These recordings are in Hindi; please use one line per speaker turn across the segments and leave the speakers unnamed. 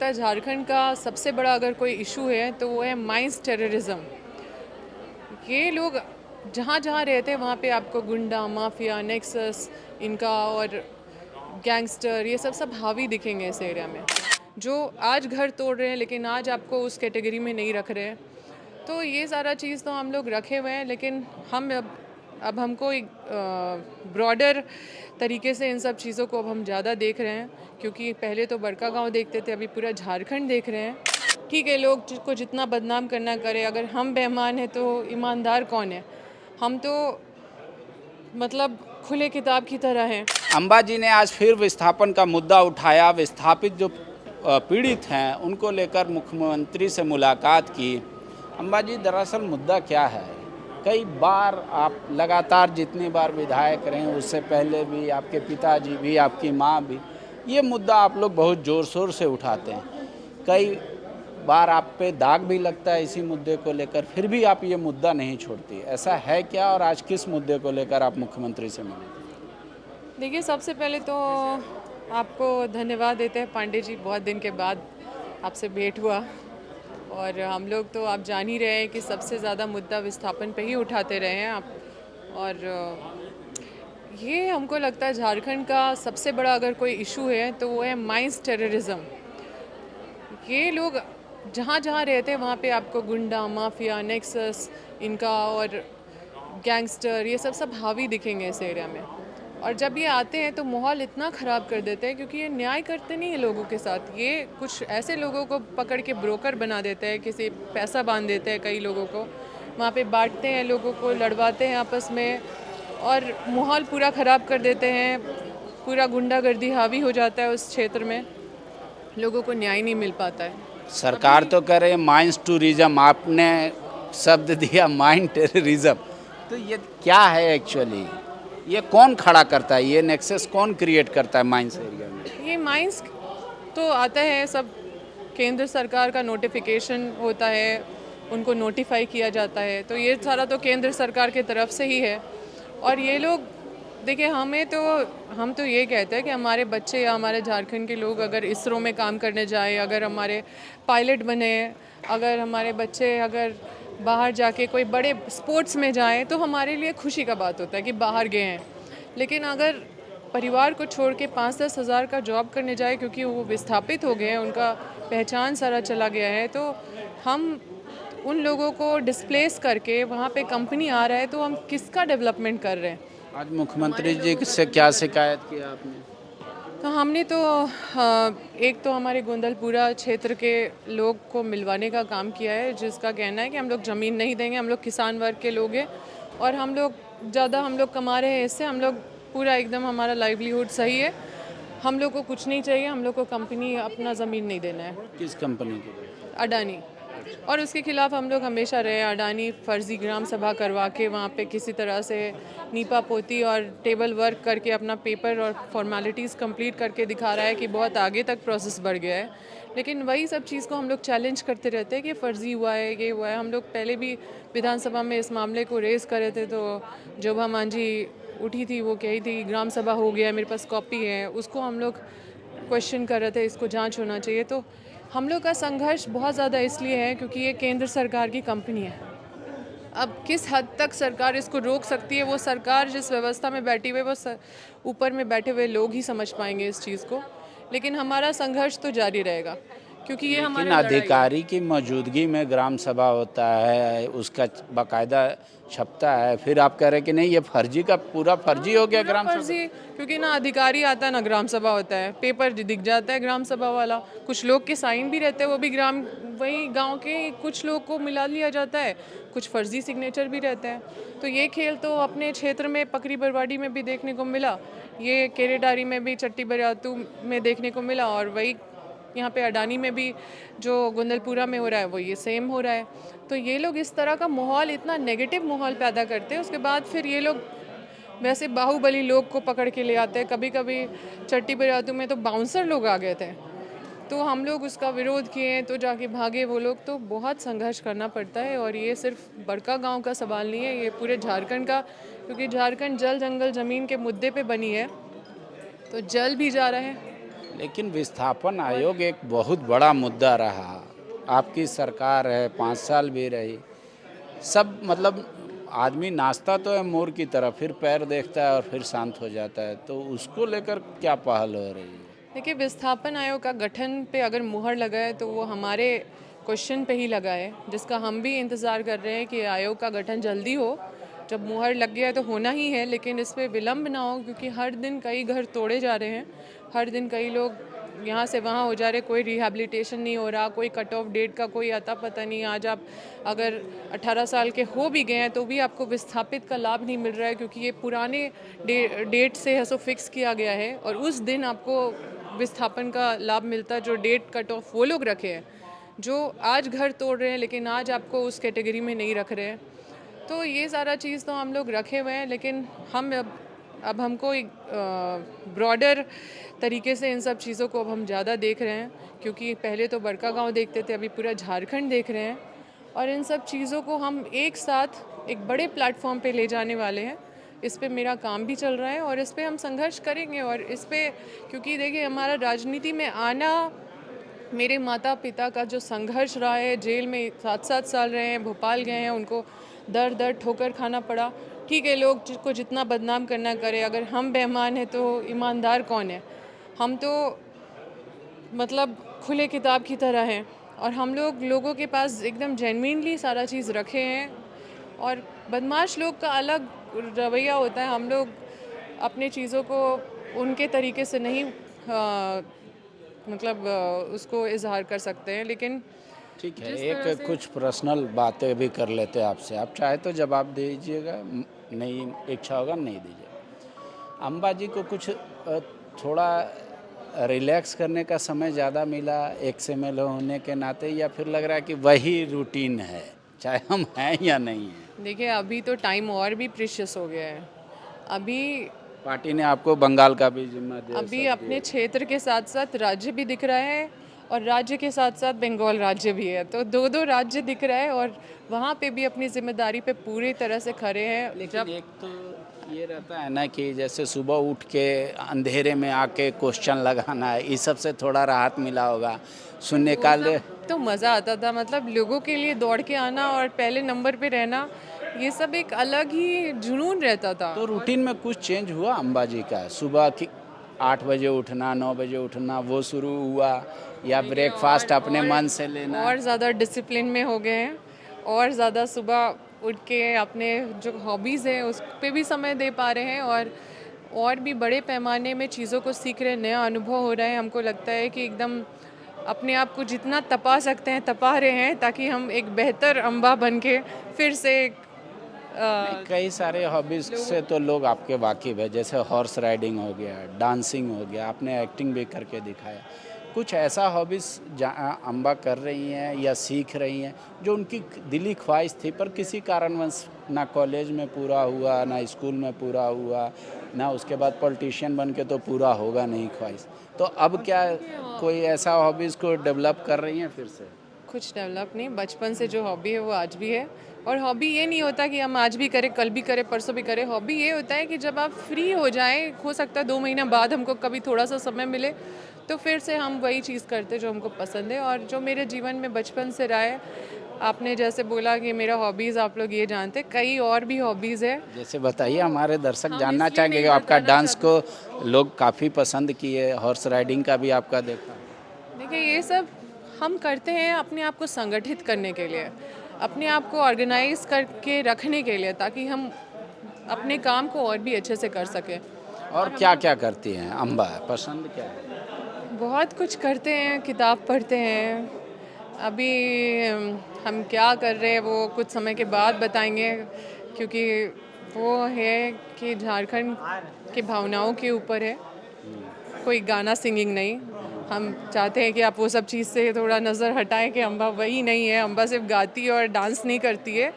झारखंड का सबसे बड़ा अगर कोई इशू है तो वो है माइंस टेररिज्म। ये लोग जहाँ जहाँ रहते हैं वहाँ पे आपको गुंडा माफिया नेक्सस इनका और गैंगस्टर ये सब हावी दिखेंगे इस एरिया में, जो आज घर तोड़ रहे हैं लेकिन आज आपको उस कैटेगरी में नहीं रख रहे हैं। तो ये सारा चीज़ तो हम लोग रखे हुए हैं, लेकिन हम अब हमको एक ब्रॉडर तरीके से इन सब चीज़ों को अब हम ज़्यादा देख रहे हैं, क्योंकि पहले तो बड़का गांव देखते थे, अभी पूरा झारखंड देख रहे हैं। ठीक है, लोग को जितना बदनाम करना करे, अगर हम बेईमान हैं तो ईमानदार कौन है? हम तो मतलब खुले किताब की तरह हैं।
अंबाजी ने आज फिर विस्थापन का मुद्दा उठाया। विस्थापित जो पीड़ित हैं उनको लेकर मुख्यमंत्री से मुलाकात की। अंबाजी, दरअसल मुद्दा क्या है? कई बार आप लगातार जितनी बार विधायक रहे उससे पहले भी आपके पिताजी भी आपकी माँ भी ये मुद्दा आप लोग बहुत ज़ोर शोर से उठाते हैं। कई बार आप पे दाग भी लगता है इसी मुद्दे को लेकर, फिर भी आप ये मुद्दा नहीं छोड़ती। ऐसा है क्या और आज किस मुद्दे को लेकर आप मुख्यमंत्री से मिले?
देखिए, सबसे पहले तो आपको धन्यवाद देते हैं पांडे जी, बहुत दिन के बाद आपसे भेंट हुआ। और हम लोग तो आप जान ही रहे हैं कि सबसे ज़्यादा मुद्दा विस्थापन पे ही उठाते रहे हैं आप। और ये हमको लगता है झारखंड का सबसे बड़ा अगर कोई इशू है तो वो है माइंस टेररिज्म। ये लोग जहाँ जहाँ रहते हैं वहाँ पे आपको गुंडा माफिया नेक्सस इनका और गैंगस्टर ये सब हावी दिखेंगे इस एरिया में। और जब ये आते हैं तो माहौल इतना ख़राब कर देते हैं, क्योंकि ये न्याय करते नहीं है लोगों के साथ। ये कुछ ऐसे लोगों को पकड़ के ब्रोकर बना देते हैं, किसी पैसा बांध देते हैं, कई लोगों को वहाँ पे बांटते हैं, लोगों को लड़वाते हैं आपस में और माहौल पूरा ख़राब कर देते हैं। पूरा गुंडागर्दी हावी हो जाता है उस क्षेत्र में, लोगों को न्याय नहीं मिल पाता है।
सरकार तो कह रही है माइंस टूरिज्म, आपने शब्द दिया माइंड टेररिज्म। तो ये क्या है एक्चुअली? ये कौन खड़ा करता है? ये नेक्सस कौन क्रिएट करता है माइंस एरिया में?
ये माइंस तो आता है सब केंद्र सरकार का नोटिफिकेशन होता है, उनको नोटिफाई किया जाता है, तो ये सारा तो केंद्र सरकार की तरफ से ही है। और ये लोग देखिए, हम तो ये कहते हैं कि हमारे बच्चे या हमारे झारखंड के लोग अगर इसरो में काम करने जाए, अगर हमारे पायलट बने, अगर हमारे बच्चे अगर बाहर जाके कोई बड़े स्पोर्ट्स में जाएं, तो हमारे लिए खुशी का बात होता है कि बाहर गए हैं। लेकिन अगर परिवार को छोड़ के 5-10 हज़ार का जॉब करने जाए, क्योंकि वो विस्थापित हो गए हैं, उनका पहचान सारा चला गया है, तो हम उन लोगों को डिस्प्लेस करके वहाँ पे कंपनी आ रहा है, तो हम किसका डेवलपमेंट कर रहे हैं?
आज मुख्यमंत्री जी से क्या शिकायत किया आपने?
तो हमने तो एक तो हमारे गोंदलपुरा क्षेत्र के लोग को मिलवाने का काम किया है, जिसका कहना है कि हम लोग ज़मीन नहीं देंगे, हम लोग किसान वर्ग के लोग हैं और हम लोग कमा रहे हैं इससे, हम लोग पूरा एकदम हमारा लाइवलीहुड सही है, हम लोग को कुछ नहीं चाहिए, हम लोग को कंपनी अपना ज़मीन नहीं देना है।
किस कंपनी की?
अडानी। और उसके खिलाफ हम लोग हमेशा रहे। अडानी फर्जी ग्राम सभा करवा के वहाँ पे किसी तरह से नीपा पोती और टेबल वर्क करके अपना पेपर और फॉर्मेलिटीज़ कंप्लीट करके दिखा रहा है कि बहुत आगे तक प्रोसेस बढ़ गया है, लेकिन वही सब चीज़ को हम लोग चैलेंज करते रहते हैं कि फ़र्ज़ी हुआ है, ये हुआ है। हम लोग पहले भी विधानसभा में इस मामले को रेज़ करे थे, तो जोभा मांझी उठी थी, वो कही थी ग्राम सभा हो गया, मेरे पास कॉपी है, उसको हम लोग क्वेश्चन कर रहे थे, इसको जांच होना चाहिए। तो हम लोग का संघर्ष बहुत ज़्यादा इसलिए है क्योंकि ये केंद्र सरकार की कंपनी है। अब किस हद तक सरकार इसको रोक सकती है, वो सरकार जिस व्यवस्था में बैठी हुई है, वो ऊपर में बैठे हुए लोग ही समझ पाएंगे इस चीज़ को। लेकिन हमारा संघर्ष तो जारी रहेगा, क्योंकि ये
लेकिन
हमारा लड़ाई है।
अधिकारी की मौजूदगी में ग्राम सभा होता है, उसका बाकायदा छपता है, फिर आप कह रहे हैं कि नहीं ये फर्जी का पूरा फर्जी हो गया ग्राम सभा?
फर्जी, क्योंकि ना अधिकारी आता है ना ग्राम सभा होता है, पेपर दिख जाता है ग्राम सभा वाला, कुछ लोग के साइन भी रहते हैं, वो भी वही गांव के कुछ लोग को मिला लिया जाता है, कुछ फर्जी सिग्नेचर भी रहते हैं। तो ये खेल तो अपने क्षेत्र में पकरी बरवाड़ी में भी देखने को मिला, ये केरेडारी में भी चट्टी बरियातू में देखने को मिला, और वही यहाँ पे अडानी में भी जो गोंदलपुरा में हो रहा है वो ये सेम हो रहा है। तो ये लोग इस तरह का माहौल, इतना नेगेटिव माहौल पैदा करते हैं, उसके बाद फिर ये लोग वैसे बाहुबली लोग को पकड़ के ले आते हैं। कभी कभी चट्टी बरियातू में तो बाउंसर लोग आ गए थे, तो हम लोग उसका विरोध किए तो जाके भागे वो लोग। तो बहुत संघर्ष करना पड़ता है, और ये सिर्फ बड़का गांव का सवाल नहीं है, ये पूरे झारखंड का, क्योंकि झारखंड जल जंगल ज़मीन के मुद्दे पे बनी है, तो जल भी जा रहा है,
लेकिन विस्थापन आयोग एक बहुत बड़ा मुद्दा रहा। आपकी सरकार है, 5 साल भी रही। सब मतलब आदमी नाचता तो है मोर की तरह, फिर पैर देखता है और फिर शांत हो जाता है। तो उसको लेकर क्या पहल हो रही है?
देखिए, विस्थापन आयोग का गठन पे अगर मुहर लगा है तो वो हमारे क्वेश्चन पे ही लगा है, जिसका हम भी इंतज़ार कर रहे हैं कि आयोग का गठन जल्दी हो। जब मुहर लग गया है तो होना ही है, लेकिन इस पे विलम्ब ना हो, क्योंकि हर दिन कई घर तोड़े जा रहे हैं, हर दिन कई लोग यहाँ से वहाँ हो जा रहे, कोई रिहैबिलिटेशन नहीं हो रहा, कोई कट ऑफ डेट का कोई अता पता नहीं। आज आप अगर 18 साल के हो भी गए हैं तो भी आपको विस्थापित का लाभ नहीं मिल रहा है, क्योंकि ये पुराने डेट से है, सो फिक्स किया गया है, और उस दिन आपको विस्थापन का लाभ मिलता है जो डेट कट ऑफ वो लोग रखे हैं जो आज घर तोड़ रहे हैं, लेकिन आज आपको उस कैटेगरी में नहीं रख रहे हैं। तो ये सारा चीज़ तो हम लोग रखे हुए हैं, लेकिन हम अब हमको एक ब्रॉडर तरीके से इन सब चीज़ों को अब हम ज़्यादा देख रहे हैं, क्योंकि पहले तो बड़का गांव देखते थे, अभी पूरा झारखंड देख रहे हैं, और इन सब चीज़ों को हम एक साथ एक बड़े प्लेटफॉर्म पे ले जाने वाले हैं। इस पे मेरा काम भी चल रहा है और इस पे हम संघर्ष करेंगे। और इस पे, क्योंकि देखिए, हमारा राजनीति में आना मेरे माता पिता का जो संघर्ष रहा है, जेल में 7-7 साल रहे हैं, भोपाल गए हैं, उनको दर दर ठोकर खाना पड़ा। ठीक है, लोग को जितना बदनाम करना करे, अगर हम बेईमान हैं तो ईमानदार कौन है? हम तो मतलब खुले किताब की तरह हैं, और हम लोग लोगों के पास एकदम जेन्युइनली सारा चीज़ रखे हैं। और बदमाश लोग का अलग रवैया होता है, हम लोग अपने चीज़ों को उनके तरीके से नहीं मतलब उसको इजहार कर सकते हैं, लेकिन
ठीक है,
जिस
एक
तरह से
कुछ पर्सनल बातें भी कर लेते हैं आपसे। आप चाहे तो जवाब दीजिएगा, नहीं इच्छा होगा नहीं दीजिएगा। अम्बा जी को कुछ थोड़ा रिलैक्स करने का समय ज़्यादा मिला एक्स एम एल होने के नाते, या फिर लग रहा है कि वही रूटीन है चाहे हम हैं या नहीं हैं?
देखिए, अभी तो टाइम और भी प्रीशियस हो गया है। अभी
पार्टी ने आपको बंगाल का भी जिम्मा दे
अभी
सब
अपने
दिए।
क्षेत्र के साथ साथ राज्य भी दिख रहा है, और राज्य के साथ साथ बंगाल राज्य भी है, तो दो दो राज्य दिख रहा है, और वहाँ पे भी अपनी जिम्मेदारी पे पूरी तरह से खड़े हैं।
लेकिन एक तो ये रहता है ना कि जैसे सुबह उठ के अंधेरे में आके क्वेश्चन लगाना है, इस सब से थोड़ा राहत मिला होगा सुनने
वो
का
सब तो मज़ा आता था, मतलब लोगों के लिए दौड़ के आना और पहले नंबर पे रहना, ये सब एक अलग ही जुनून रहता था।
तो रूटीन में कुछ चेंज हुआ अंबाजी का? सुबह की 8 बजे उठना, 9 बजे उठना, वो शुरू हुआ, या ब्रेकफास्ट अपने मन से लेना?
और ज़्यादा डिसिप्लिन में हो गए हैं, और ज़्यादा सुबह उठ के अपने जो हॉबीज़ हैं उस पे भी समय दे पा रहे हैं, और भी बड़े पैमाने में चीज़ों को सीख रहे हैं, नया अनुभव हो रहा है। हमको लगता है कि एकदम अपने आप को जितना तपा सकते हैं तपा रहे हैं, ताकि हम एक बेहतर अम्बा बन के फिर से
नहीं, कई सारे हॉबीज़ से तो लोग आपके वाकिफ़ है, जैसे हॉर्स राइडिंग हो गया, डांसिंग हो गया, आपने एक्टिंग भी करके दिखाया। कुछ ऐसा हॉबीज़ जहाँ अम्बा कर रही हैं या सीख रही हैं जो उनकी दिली ख्वाहिश थी, पर किसी कारणवश ना कॉलेज में पूरा हुआ, ना स्कूल में पूरा हुआ, ना उसके बाद पॉलिटिशियन बन के तो पूरा होगा नहीं ख्वाहिश। तो अब क्या कोई ऐसा हॉबीज़ को डेवलप कर रही हैं फिर से?
कुछ डेवलप नहीं, बचपन से जो हॉबी है वो आज भी है। और हॉबी ये नहीं होता कि हम आज भी करें, कल भी करें, परसों भी करें। हॉबी ये होता है कि जब आप फ्री हो जाएं, हो सकता है 2 महीना बाद हमको कभी थोड़ा सा समय मिले, तो फिर से हम वही चीज़ करते जो हमको पसंद है, और जो मेरे जीवन में बचपन से रहा है। आपने जैसे बोला कि मेरा हॉबीज़ आप लोग ये जानते, कई और भी हॉबीज़ है।
जैसे बताइए, हमारे दर्शक
हम
जानना
इसलिए
चाहेंगे
नहीं
कि आपका
बताना
डांस को लोग काफ़ी पसंद किए, हॉर्स राइडिंग का भी आपका देखा।
देखिए, ये सब हम करते हैं अपने आप को संगठित करने के लिए, अपने आप को ऑर्गेनाइज करके रखने के लिए, ताकि हम अपने काम को और भी अच्छे से कर सकें।
और क्या क्या करती हैं अम्बा, पसंद क्या है?
बहुत कुछ करते हैं, किताब पढ़ते हैं। अभी हम क्या कर रहे हैं वो कुछ समय के बाद बताएंगे, क्योंकि वो है कि झारखंड की भावनाओं के ऊपर है, कोई गाना सिंगिंग नहीं। हम चाहते हैं कि आप वो सब चीज़ से थोड़ा नज़र हटाएं कि अम्बा वही नहीं है, अम्बा सिर्फ गाती है और डांस नहीं करती है।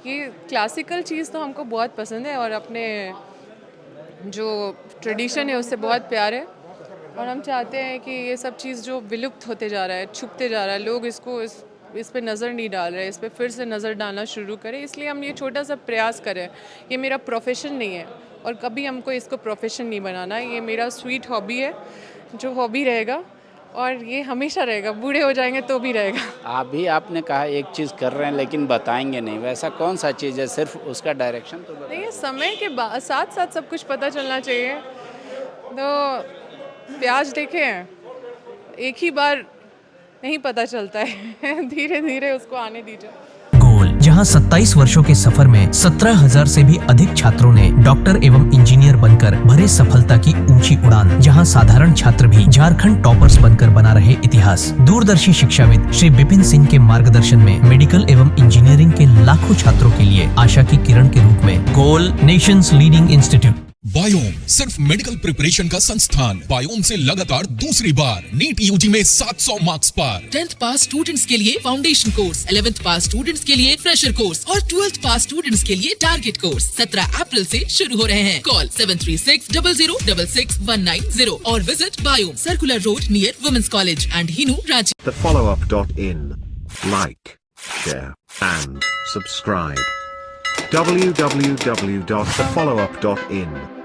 ये क्लासिकल चीज़ तो हमको बहुत पसंद है, और अपने जो ट्रेडिशन है उससे बहुत प्यार है। और हम चाहते हैं कि ये सब चीज़ जो विलुप्त होते जा रहा है, छुपते जा रहा है, लोग इस पे नज़र नहीं डाल रहे, इस पे फिर से नज़र डालना शुरू करें। इसलिए हम ये छोटा सा प्रयास करें। ये मेरा प्रोफेशन नहीं है, और कभी हमको इसको प्रोफेशन नहीं बनाना है, ये मेरा स्वीट हॉबी है। जो हॉबी रहेगा और ये हमेशा रहेगा, बूढ़े हो जाएंगे तो भी रहेगा।
आपने कहा एक चीज़ कर रहे हैं लेकिन बताएंगे नहीं, वैसा कौन सा चीज़ है? सिर्फ उसका डायरेक्शन तो बताइए।
नहीं, समय के साथ साथ सब कुछ पता चलना चाहिए। तो प्याज देखे हैं, एक ही बार नहीं पता चलता है धीरे धीरे उसको आने दीजिए।
गोल, जहां 27 वर्षों के सफर में 17,000 से भी अधिक छात्रों ने डॉक्टर एवं इंजीनियर बनकर भरे सफलता की ऊंची उड़ान, जहां साधारण छात्र भी झारखंड टॉपर्स बनकर बना रहे इतिहास। दूरदर्शी शिक्षाविद श्री विपिन सिंह के मार्गदर्शन में मेडिकल एवं इंजीनियरिंग के लाखों छात्रों के लिए आशा की किरण के रूप में गोल, नेशंस लीडिंग इंस्टीट्यूट।
बायोम सिर्फ मेडिकल प्रिपरेशन का संस्थान। बायोम से लगातार दूसरी बार नीट यूजी में 700 मार्क्स पर।
10th पास स्टूडेंट्स के लिए फाउंडेशन कोर्स, 11th पास स्टूडेंट्स के लिए फ्रेशर कोर्स और 12th पास स्टूडेंट्स के लिए टारगेट कोर्स 17 अप्रैल से शुरू हो रहे हैं। कॉल 7360066190 और visit Biome, circular road near women's college and Hinoo, Ranchi.
thefollowup.in. Like, share, and subscribe. www.thefollowup.in